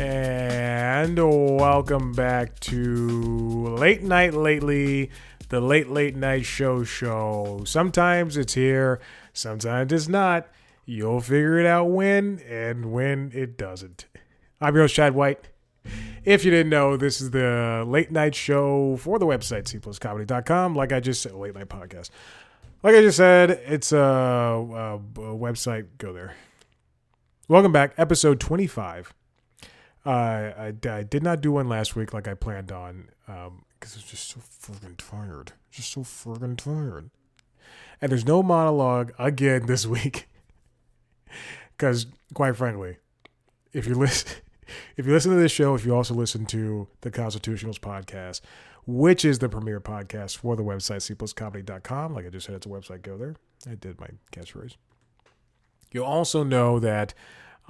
And welcome back to Late Night Lately, the late night show. Sometimes it's here, sometimes it's not. You'll figure it out when and when it doesn't. I'm your host, Chad White. If you didn't know, this is the late night show for the website, cpluscomedy.com. Like I just said, late night podcast. Like I just said, it's a website. Go there. Welcome back, episode 25. I did not do one last week like I planned on because I was just so friggin' tired. And there's no monologue again this week because, quite frankly, if you listen to this show, if you also listen to the Constitutionals podcast, which is the premier podcast for the website cpluscomedy.com, like I just said, it's a website. Go there. I did my catchphrase. You'll also know that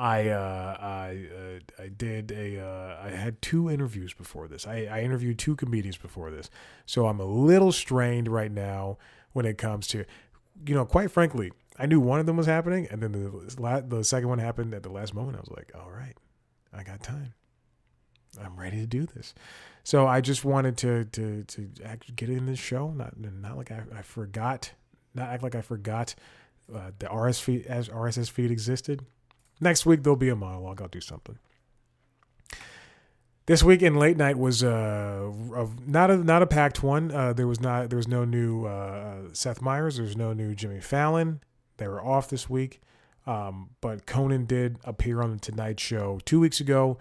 I had two interviews before this. I interviewed two comedians before this. So I'm a little strained right now when it comes to, quite frankly, I knew one of them was happening. And then the second one happened at the last moment. I was like, all right, I got time. I'm ready to do this. So I just wanted to actually get in this show. Not like I forgot, not act like I forgot the RSS feed existed. Next week, there'll be a monologue. I'll do something. This week in late night was not a packed one. There was no new Seth Meyers. There's no new Jimmy Fallon. They were off this week. But Conan did appear on the Tonight Show 2 weeks ago,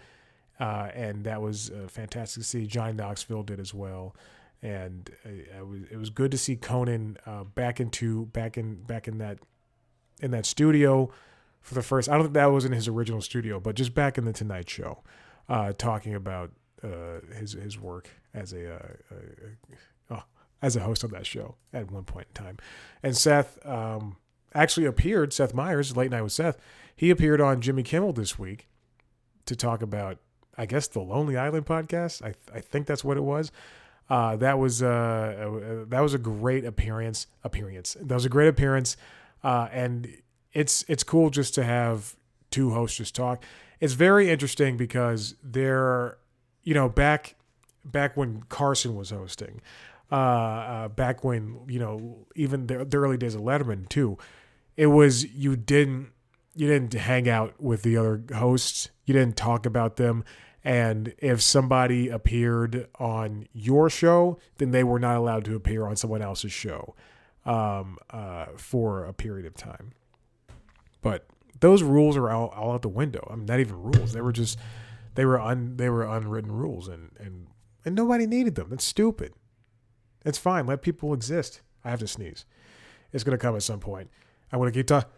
and that was fantastic to see. Johnny Knoxville did as well, and it was good to see Conan back in that studio. For the first, I don't think that was in his original studio, but just back in the Tonight Show, talking about his work as a host of that show at one point in time. And Seth actually appeared. Seth Meyers, Late Night with Seth, he appeared on Jimmy Kimmel this week to talk about, I guess, the Lonely Island podcast. I think that's what it was. That was a great appearance. That was a great appearance, and it's cool just to have two hosts just talk. It's very interesting because they're, back when Carson was hosting, back when, even the early days of Letterman too, it was, you didn't hang out with the other hosts. You didn't talk about them. And if somebody appeared on your show, then they were not allowed to appear on someone else's show for a period of time. But those rules are all out the window. I mean, not even rules. They were unwritten rules, and nobody needed them. It's stupid. It's fine. Let people exist. I have to sneeze. It's going to come at some point. I want to keep talking.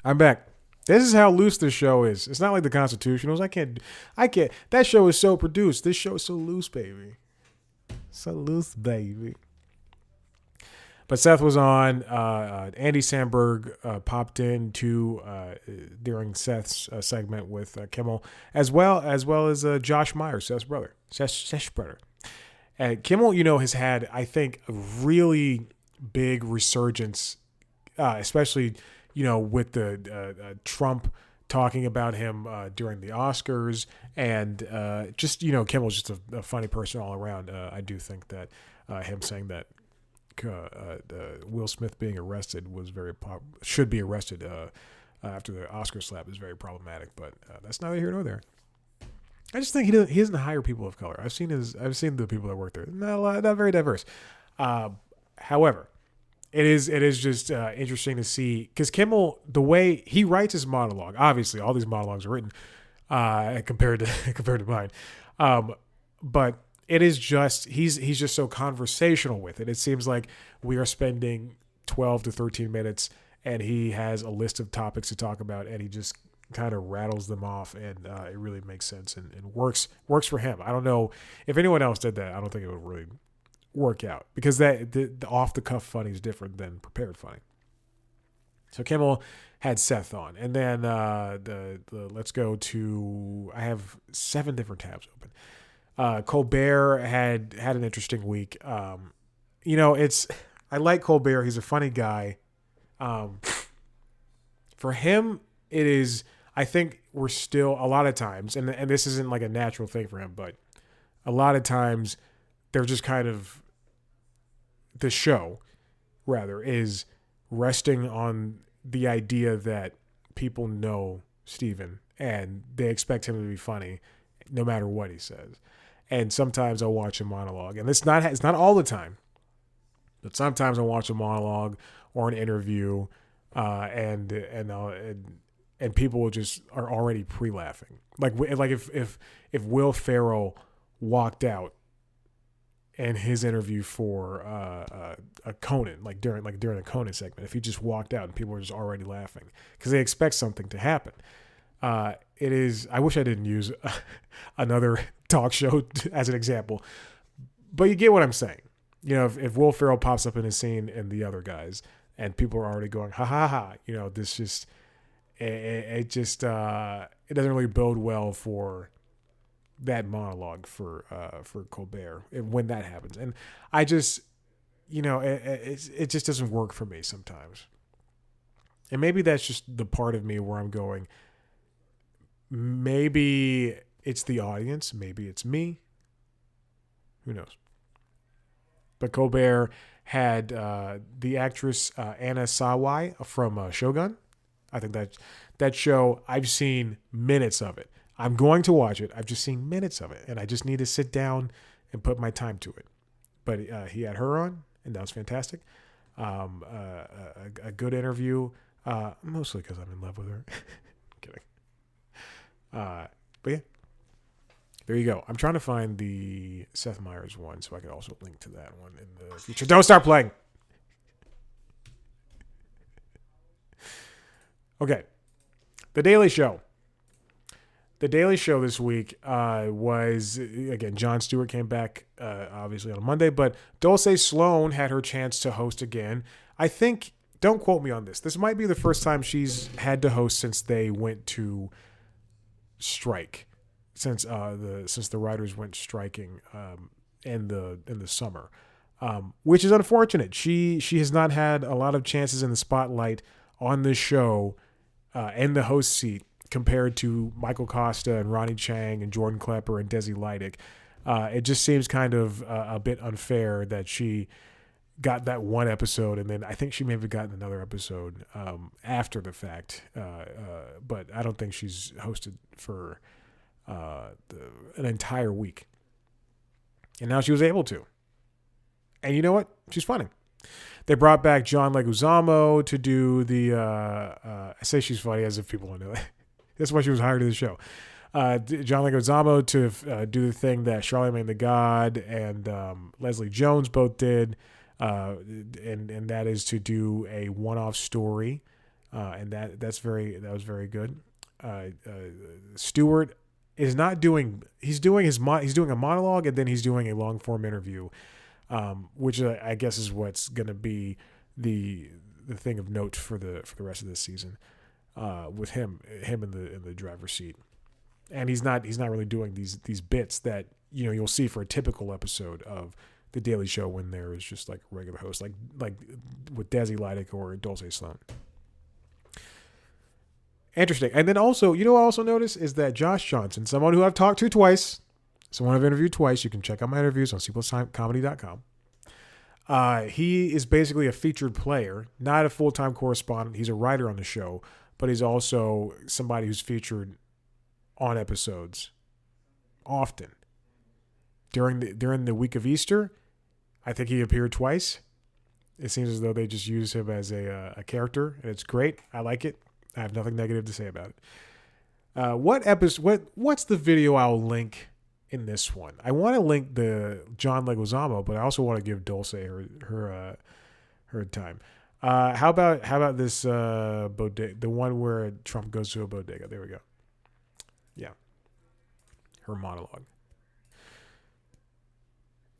I'm back. This is how loose this show is. It's not like the Constitutionals. I can't. That show is so produced. This show is so loose, baby. So loose, baby. But Seth was on. Andy Samberg popped in too during Seth's segment with Kimmel, as well as Josh Myers, Seth's brother. Seth's brother. And Kimmel, has had, I think, a really big resurgence, especially with the Trump talking about him during the Oscars, and just Kimmel's just a funny person all around. I do think that him saying that Will Smith being arrested should be arrested after the Oscar slap is very problematic, but that's neither here nor there. I just think he doesn't hire people of color. I've seen the people that work there. Not very diverse. However, it is just interesting to see, because Kimmel, the way he writes his monologue, obviously all these monologues are written compared to mine, but it is just, he's just so conversational with it. It seems like we are spending 12 to 13 minutes and he has a list of topics to talk about and he just kind of rattles them off, and it really makes sense and works for him. I don't know if anyone else did that. I don't think it would really work out, because the off the cuff funny is different than prepared funny. So Kimmel had Seth on, and then let's go to, I have 7 different tabs open. Colbert had an interesting week. I like Colbert. He's a funny guy. For him, it is, I think we're still a lot of times, and this isn't like a natural thing for him, but a lot of times they're just kind of, the show rather is resting on the idea that people know Stephen and they expect him to be funny no matter what he says. And sometimes I'll watch a monologue, and it's not all the time, but sometimes I'll watch a monologue or an interview, and people will just are already pre-laughing. Like if Will Ferrell walked out in his interview for a Conan, during a Conan segment, if he just walked out and people were just already laughing because they expect something to happen. It is. I wish I didn't use another talk show as an example, but you get what I'm saying. If Will Ferrell pops up in a scene and the other guys, and people are already going ha ha ha, this just it doesn't really bode well for that monologue for Colbert when that happens. And I just it just doesn't work for me sometimes. And maybe that's just the part of me where I'm going, maybe it's the audience, maybe it's me, who knows. But Colbert had the actress Anna Sawai from Shogun. I think that show, I've seen minutes of it. I'm going to watch it. I've just seen minutes of it, and I just need to sit down and put my time to it. But he had her on, and that was fantastic. A good interview, mostly because I'm in love with her. Kidding. But yeah, there you go. I'm trying to find the Seth Meyers one so I can also link to that one in the future. Don't start playing. Okay. The Daily Show. The Daily Show this week was, again, Jon Stewart came back, obviously, on Monday, but Dulce Sloan had her chance to host again. I think, don't quote me on this might be the first time she's had to host since they went to strike, since the writers went striking in the summer, which is unfortunate. She has not had a lot of chances in the spotlight on this show in the host seat, compared to Michael Costa and Ronnie Chang and Jordan Klepper and Desi Leidig. It just seems kind of a bit unfair that she got that one episode, and then I think she may have gotten another episode after the fact. But I don't think she's hosted for an entire week. And now she was able to. And you know what? She's funny. They brought back John Leguizamo to do the... I say she's funny as if people don't know that. That's why she was hired to the show. John Leguizamo to do the thing that Charlamagne the God and Leslie Jones both did, and that is to do a one-off story, and that was very good. Stewart is not doing. He's doing a monologue, and then he's doing a long-form interview, which I guess is what's going to be the thing of note for the rest of this season. With him in the driver's seat, and he's not really doing these bits that you'll see for a typical episode of the Daily Show when there is just like a regular host, like with Desi Leidig or Dulce Sloan. Interesting. And then also, what I also noticed is that Josh Johnson, someone who I've talked to twice, someone I've interviewed twice. You can check out my interviews on cpluscomedy.com. He is basically a featured player, not a full-time correspondent. He's a writer on the show, but he's also somebody who's featured on episodes often. During the week of Easter, I think he appeared twice. It seems as though they just use him as a character, and it's great. I like it. I have nothing negative to say about it. What's the video I'll link in this one? I want to link the John Leguizamo, but I also want to give Dulce her time. How about this bodega, the one where Trump goes to a bodega? There we go. Yeah, her monologue.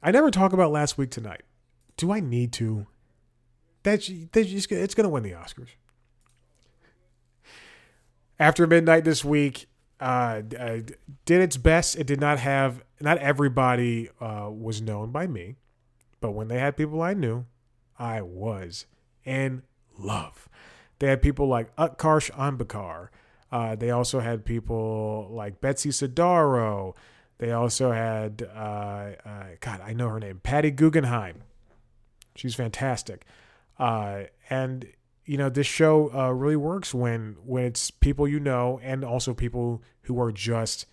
I never talk about Last Week Tonight. Do I need to? It's going to win the Oscars. After Midnight this week, did its best. It did not have. Not everybody was known by me, but when they had people I knew, I was in love. They had people like Utkarsh Ambudkar, They also had people like Betsy Sidaro. They also had, God, I know her name, Patty Guggenheim. She's fantastic. And this show really works when it's people and also people who are just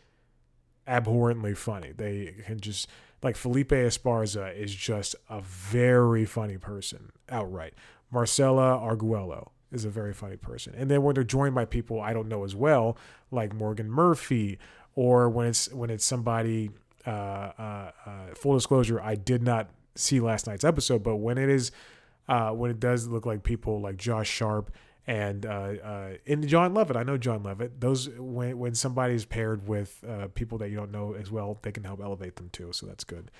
abhorrently funny. They can just, like, Felipe Esparza is just a very funny person outright. Marcela Arguello is a very funny person. And then when they're joined by people I don't know as well, like Morgan Murphy, or when it's somebody, full disclosure, I did not see last night's episode, but when it does look like people like Josh Sharp and John Levitt, I know John Levitt. Those when somebody's paired with people that you don't know as well, they can help elevate them too. So that's good.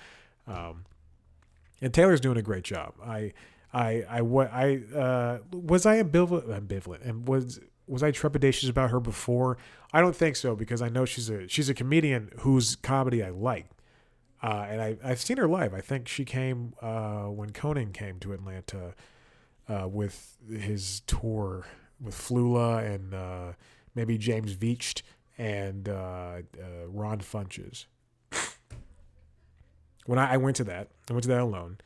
And Taylor's doing a great job. Was I ambivalent, and was I trepidatious about her before? I don't think so, because I know she's a comedian whose comedy I like. And I've seen her live. I think she came when Conan came to Atlanta with his tour with Flula and maybe James Veitch and Ron Funches. When I went to that alone,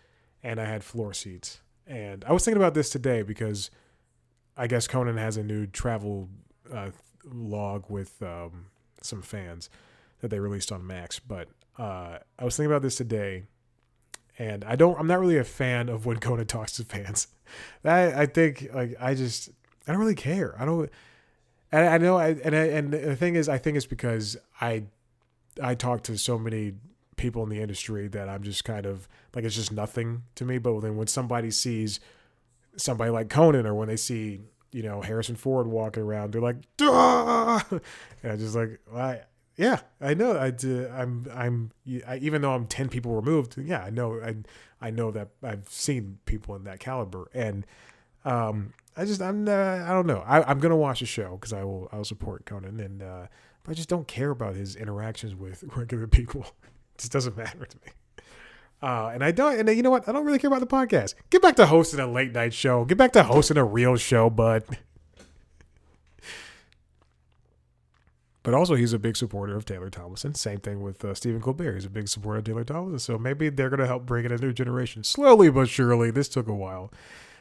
and I had floor seats. And I was thinking about this today because I guess Conan has a new travel log with some fans that they released on Max. But I was thinking about this today, and I'm not really a fan of when Conan talks to fans. I think, like, I don't really care. I don't. And I know, and the thing is, I think it's because I talk to so many people in the industry that I'm just kind of like, it's just nothing to me. But then when somebody sees somebody like Conan, or when they see, Harrison Ford walking around, they're like, duh! And I'm just like, yeah, I know. Even though I'm 10 people removed, yeah, I know. I know that I've seen people in that caliber, and I don't know. I'm gonna watch the show because I'll support Conan, and but I just don't care about his interactions with regular people. It just doesn't matter to me. And I don't. And you know what? I don't really care about the podcast. Get back to hosting a late night show. Get back to hosting a real show, bud. But also, he's a big supporter of Taylor Tomlinson. Same thing with Stephen Colbert. He's a big supporter of Taylor Tomlinson. So maybe they're going to help bring in a new generation. Slowly but surely. This took a while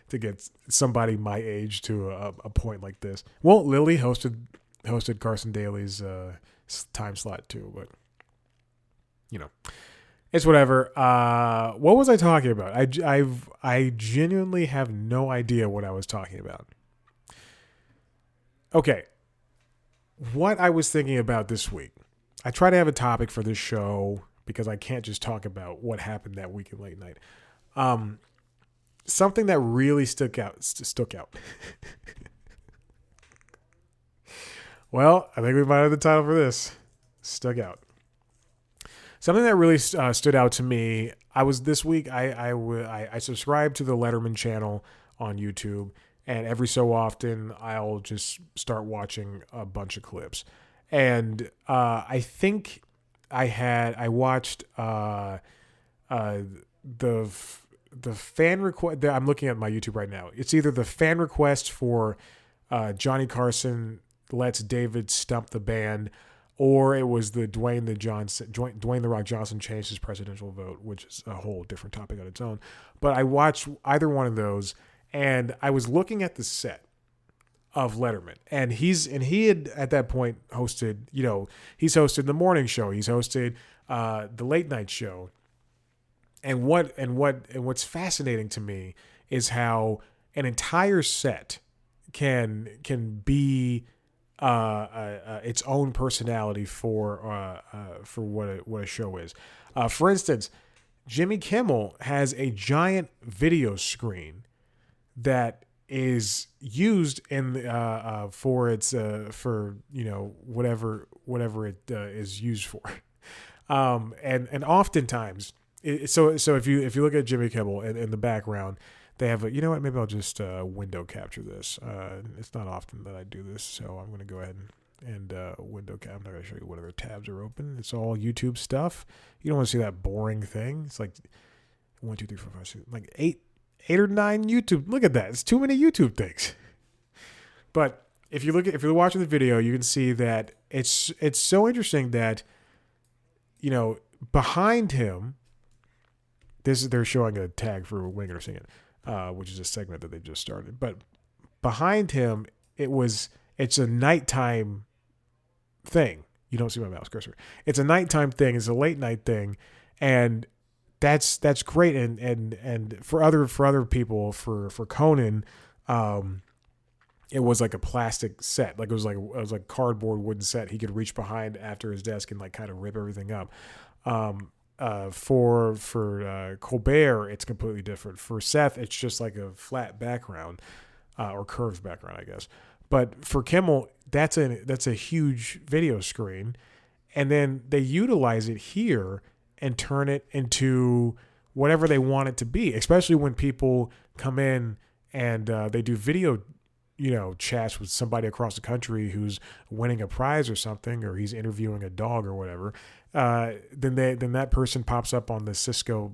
to get somebody my age to a point like this. Won't Lily hosted Carson Daly's time slot too, but it's whatever. What was I talking about? I genuinely have no idea what I was talking about. Okay. What I was thinking about this week. I try to have a topic for this show because I can't just talk about what happened that week in late night. Something that really stuck out. Well, I think we might have the title for this. Stuck out. Something that really stood out to me. This week. I subscribed to the Letterman channel on YouTube, and every so often I'll just start watching a bunch of clips. And I think I watched the fan request. I'm looking at my YouTube right now. It's either the fan request for Johnny Carson lets David stump the band, or it was the Dwayne The Rock Johnson changed his presidential vote, which is a whole different topic on its own. But I watched either one of those, and I was looking at the set of Letterman, and he had at that point hosted, he's hosted the morning show, he's hosted the late night show, and what's fascinating to me is how an entire set can be its own personality for what a show is. For instance, Jimmy Kimmel has a giant video screen that is used in for its for whatever it is used for, and oftentimes so if you look at Jimmy Kimmel in the background, they have maybe I'll just window capture this. It's not often that I do this, so I'm going to go ahead and window cap. I'm not going to show you what other tabs are open. It's all YouTube stuff. You don't want to see that boring thing. It's like 1, 2, 3, 4, 5, 6, like 8 or 9 YouTube. Look at that. It's too many YouTube things. But if you're watching the video, you can see that it's so interesting that, behind him, they're showing a tag for Winger Singing, which is a segment that they just started. But behind him, it's a nighttime thing. You don't see my mouse cursor. It's a nighttime thing. It's a late night thing, and that's great. And for other people, for Conan, it was like a plastic set. Like it was like cardboard wooden set. He could reach behind after his desk and like kind of rip everything up. For Colbert, it's completely different. For Seth, it's just like a flat background, or curved background, I guess. But for Kimmel, that's a huge video screen, and then they utilize it here and turn it into whatever they want it to be. Especially when people come in and they do video, chats with somebody across the country who's winning a prize or something, or he's interviewing a dog or whatever. Then that person pops up on the Cisco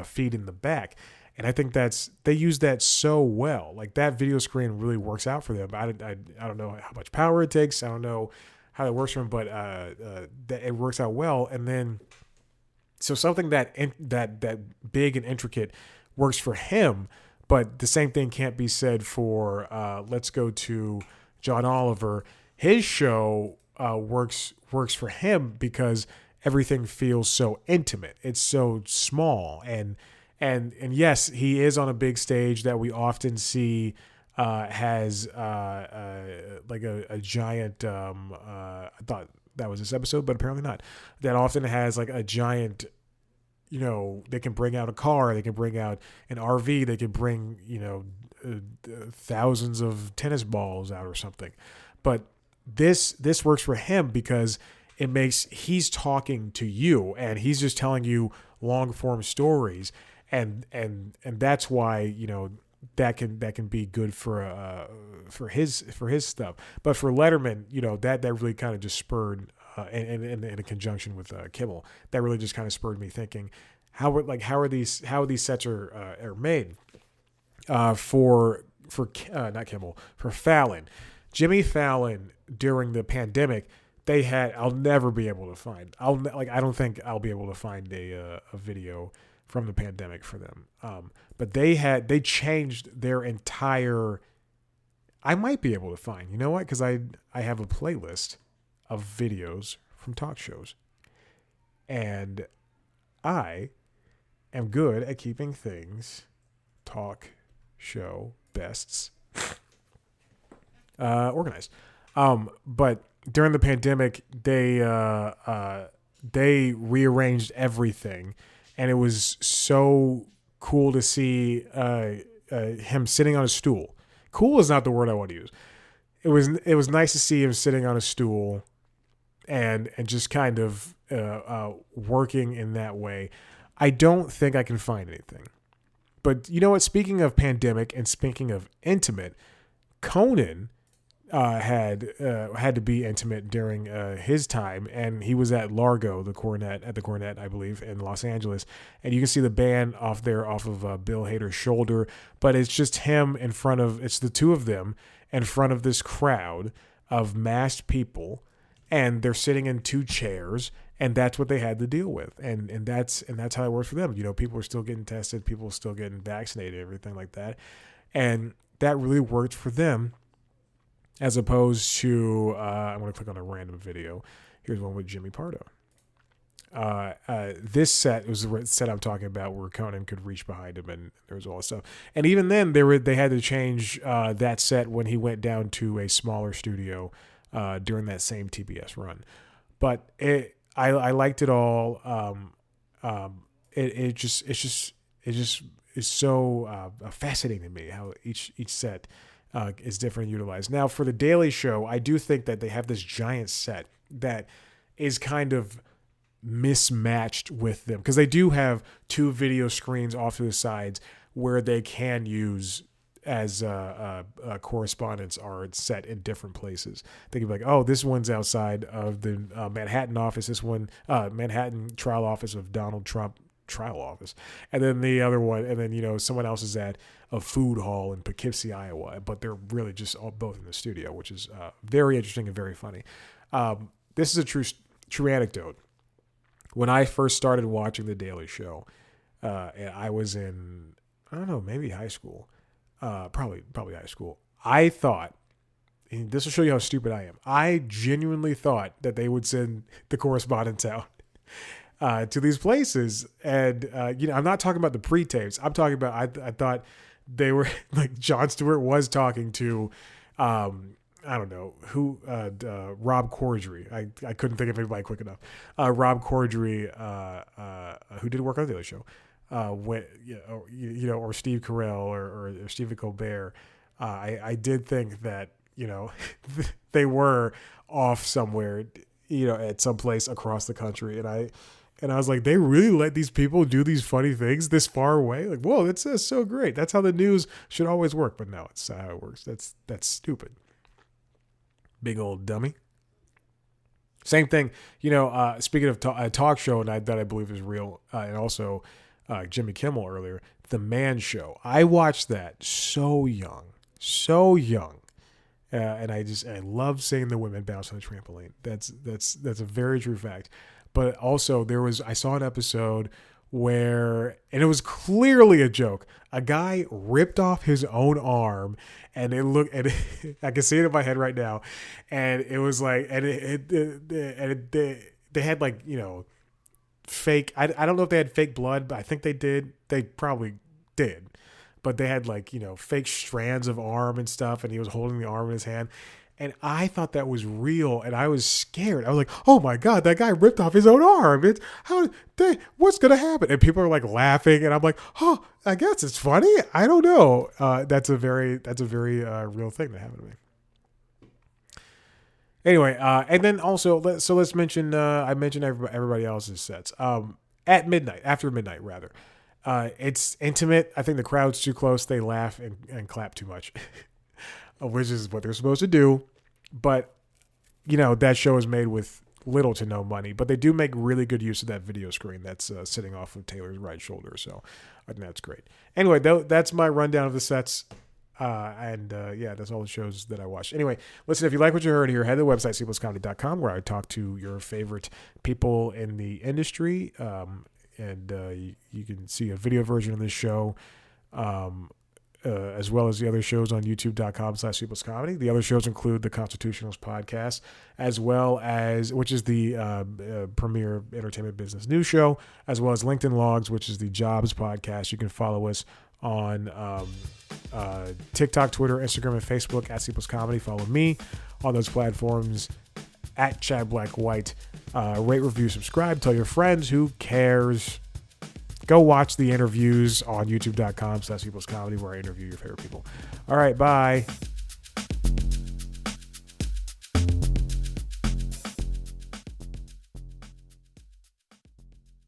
feed in the back. And I think they use that so well. Like that video screen really works out for them. I don't know how much power it takes. I don't know how that works for them, but that it works out well. And then, so something that big and intricate works for him, but the same thing can't be said for let's go to John Oliver. His show works for him because everything feels so intimate. It's so small and yes, he is on a big stage that we often see has like a giant. I thought that was this episode, but apparently not. That often has like a giant. They can bring out a car, they can bring out an RV, they can bring thousands of tennis balls out or something. But this works for him because he's talking to you and he's just telling you long form stories. And that's why that can be good for his stuff. But for Letterman, that really kind of just spurred and in conjunction with Kimmel, that really just kind of spurred me thinking how are these sets are made for not Kimmel, for Fallon, Jimmy Fallon during the pandemic. They had I don't think I'll be able to find a video from the pandemic for them. But they changed their entire, I might be able to find, you know what? Cause I have a playlist of videos from talk shows and I am good at keeping things talk show bests, organized. But during the pandemic, they rearranged everything. And it was so cool to see him sitting on a stool. Cool is not the word I want to use. It was nice to see him sitting on a stool and just kind of working in that way. I don't think I can find anything. But you know what? Speaking of pandemic and speaking of intimate, Conan had to be intimate during his time, and he was at Largo, the Cornet, I believe, in Los Angeles, and you can see the band off of Bill Hader's shoulder, but it's just him it's the two of them in front of this crowd of masked people, and they're sitting in two chairs, and that's what they had to deal with, and that's how it works for them. People are still getting tested, people are still getting vaccinated, everything like that, and that really worked for them. As opposed to, I'm going to click on a random video. Here's one with Jimmy Pardo. This set was the set I'm talking about where Conan could reach behind him and there was all this stuff. And even then, they had to change that set when he went down to a smaller studio during that same TBS run. But I liked it all. It just is so fascinating to me how each set is different and utilized. Now, for the Daily Show, I do think that they have this giant set that is kind of mismatched with them because they do have two video screens off to the sides where they can use as correspondents are set in different places. They can be like, oh, this one's outside of the Manhattan office. This one, Manhattan trial office of Donald Trump trial office. And then the other one, and then, someone else is at a food hall in Poughkeepsie, Iowa. But they're really just both in the studio, which is very interesting and very funny. This is a true anecdote. When I first started watching The Daily Show, and I was in, I don't know, maybe high school, probably high school. I thought, and this will show you how stupid I am. I genuinely thought that they would send the correspondents out to these places. And, I'm not talking about the pre-tapes. I'm talking about, I thought they were, like, Jon Stewart was talking to, I don't know, who, Rob Corddry. I couldn't think of anybody quick enough. Rob Corddry, who did work on The Daily Show, or Steve Carell or Stephen Colbert. I did think that, they were off somewhere, at some place across the country. And I was like, they really let these people do these funny things this far away? Like, whoa, that's so great. That's how the news should always work. But no, it's not how it works. That's stupid. Big old dummy. Same thing, speaking of a talk show that I believe is real, and also Jimmy Kimmel earlier, The Man Show. I watched that so young. And I love seeing the women bounce on the trampoline. That's a very true fact. But also I saw an episode where, and it was clearly a joke. A guy ripped off his own arm, and I can see it in my head right now. And it was like, they had like, fake, I don't know if they had fake blood, but I think they did. They probably did. But they had like, fake strands of arm and stuff, and he was holding the arm in his hand. And I thought that was real, and I was scared. I was like, oh my God, that guy ripped off his own arm. What's going to happen? And people are like laughing, and I'm like, oh, I guess it's funny. I don't know. That's a very real thing that happened to me. Anyway, and then also, let's mention, I mentioned everybody else's sets. After midnight, rather. It's intimate. I think the crowd's too close. They laugh and clap too much, which is what they're supposed to do. But, that show is made with little to no money, but they do make really good use of that video screen that's sitting off of Taylor's right shoulder. So I think that's great. Anyway, that's my rundown of the sets. That's all the shows that I watched. Anyway, listen, if you like what you heard here, head to the website, cpluscomedy.com, where I talk to your favorite people in the industry. You can see a video version of this show, as well as the other shows on youtube.com/cpluscomedy. The other shows include the Constitutionalist podcast, as well as, which is the premier entertainment business news show, as well as LinkedIn Logs, which is the jobs podcast. You can follow us on TikTok, Twitter, Instagram, and Facebook at @cpluscomedy. Follow me on those platforms at Chad Black White. Rate, review, subscribe, tell your friends. Who cares? Go watch the interviews on youtube.com/cpluscomedy, where I interview your favorite people. All right, bye.